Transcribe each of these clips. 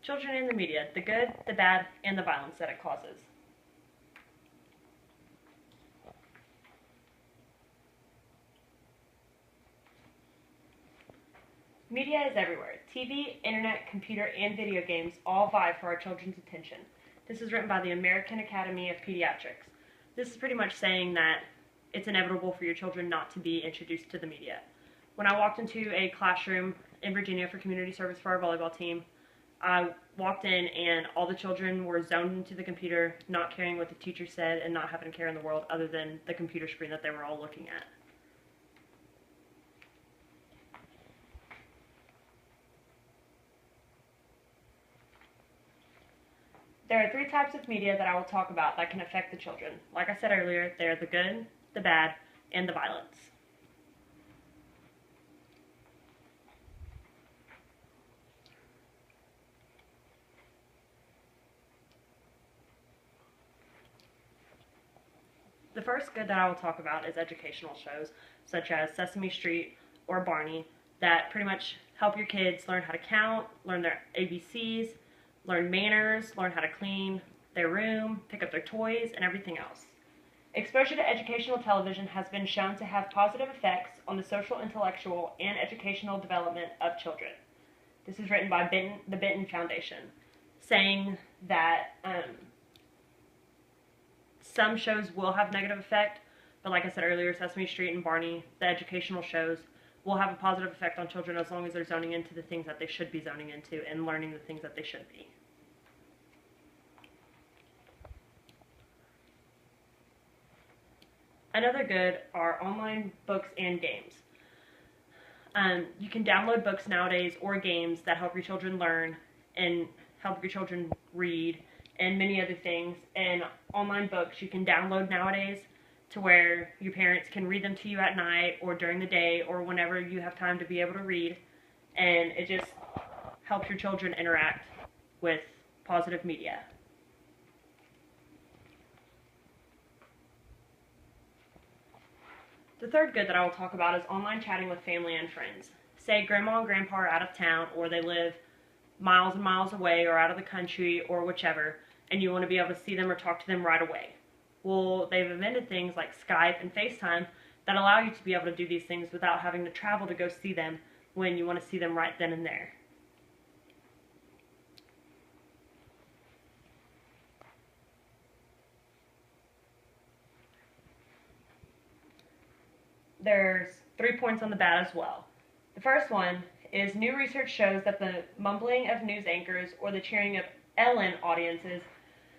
Children in the media, the good, the bad, and the violence that it causes. Media is everywhere. TV, internet, computer, and video games all vie for our children's attention. This is written by the American Academy of Pediatrics. This is pretty much saying that it's inevitable for your children not to be introduced to the media. When I walked into a classroom in Virginia for community service for our volleyball team, I walked in and all the children were zoned into the computer, not caring what the teacher said and not having a care in the world other than the computer screen that they were all looking at. There are three types of media that I will talk about that can affect the children. Like I said earlier, they're the good, the bad, and the violence. The first good that I will talk about is educational shows such as Sesame Street or Barney that pretty much help your kids learn how to count, learn their ABCs, learn manners, learn how to clean their room, pick up their toys, and everything else. Exposure to educational television has been shown to have positive effects on the social, intellectual, and educational development of children. This is written by the Benton Foundation, saying that some shows will have negative effect, but like I said earlier, Sesame Street and Barney, the educational shows, will have a positive effect on children as long as they're zoning into the things that they should be zoning into and learning the things that they should be. Another good are online books and games. You can download books nowadays or games that help your children learn and help your children read and many other things. And online books you can download nowadays to where your parents can read them to you at night or during the day or whenever you have time to be able to read. And it just helps your children interact with positive media. The third good that I will talk about is online chatting with family and friends. Say grandma and grandpa are out of town or they live miles and miles away or out of the country or whichever, and you want to be able to see them or talk to them right away. Well, they've invented things like Skype and FaceTime that allow you to be able to do these things without having to travel to go see them when you want to see them right then and there. There's 3 points on the bad as well. The first one is new research shows that the mumbling of news anchors or the cheering of Ellen audiences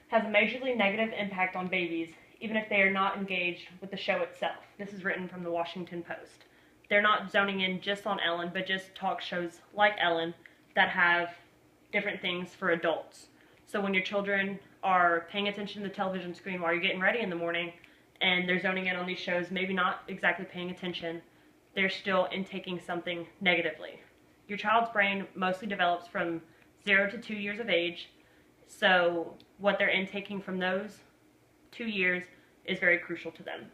has a majorly negative impact on babies, even if they are not engaged with the show itself. This is written from the Washington Post. They're not zoning in just on Ellen, but just talk shows like Ellen that have different things for adults. So when your children are paying attention to the television screen while you're getting ready in the morning and they're zoning in on these shows, maybe not exactly paying attention, they're still intaking something negatively. Your child's brain mostly develops from 0 to 2 years of age, so what they're intaking from those 2 years is very crucial to them.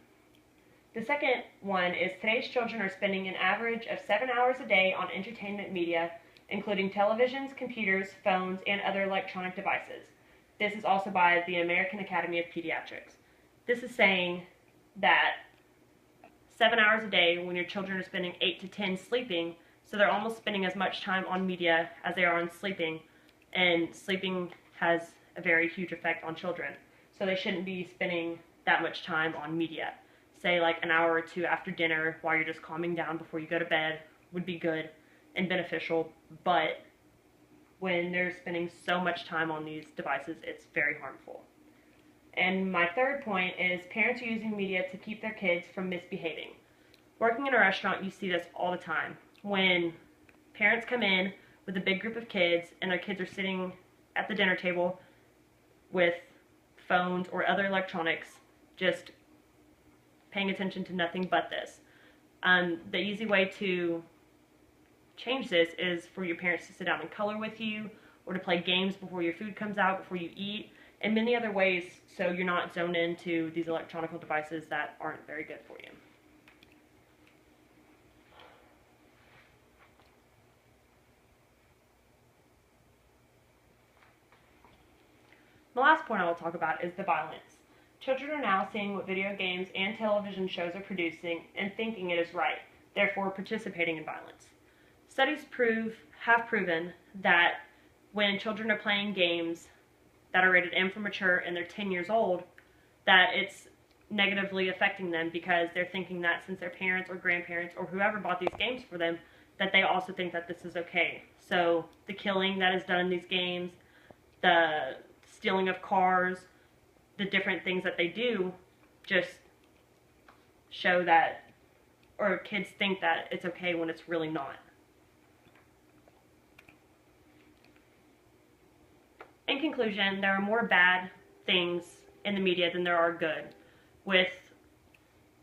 The second one is today's children are spending an average of 7 hours a day on entertainment media, including televisions, computers, phones, and other electronic devices. This is also by the American Academy of Pediatrics. This is saying that 7 hours a day when your children are spending 8 to 10 sleeping, so they're almost spending as much time on media as they are on sleeping, and sleeping has a very huge effect on children. So they shouldn't be spending that much time on media. Say like an hour or two after dinner while you're just calming down before you go to bed would be good and beneficial, but when they're spending so much time on these devices, it's very harmful. And my third point is parents are using media to keep their kids from misbehaving. Working in a restaurant, you see this all the time. When parents come in with a big group of kids and their kids are sitting at the dinner table with phones or other electronics, just paying attention to nothing but this. The easy way to change this is for your parents to sit down and color with you or to play games before your food comes out, before you eat, and many other ways so you're not zoned into these electronic devices that aren't very good for you. The last point I will talk about is the violence. Children are now seeing what video games and television shows are producing and thinking it is right, therefore participating in violence. Studies have proven that when children are playing games that are rated M for mature and they're 10 years old, that it's negatively affecting them because they're thinking that since their parents or grandparents or whoever bought these games for them, that they also think that this is okay. So the killing that is done in these games, the stealing of cars, the different things that they do just show that, or kids think that it's okay when it's really not. In conclusion, there are more bad things in the media than there are good, with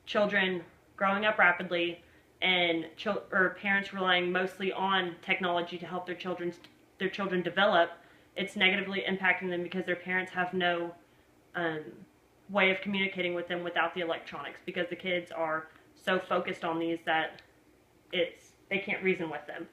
children growing up rapidly and parents relying mostly on technology to help their children develop. It's negatively impacting them because their parents have no way of communicating with them without the electronics, because the kids are so focused on these that they can't reason with them.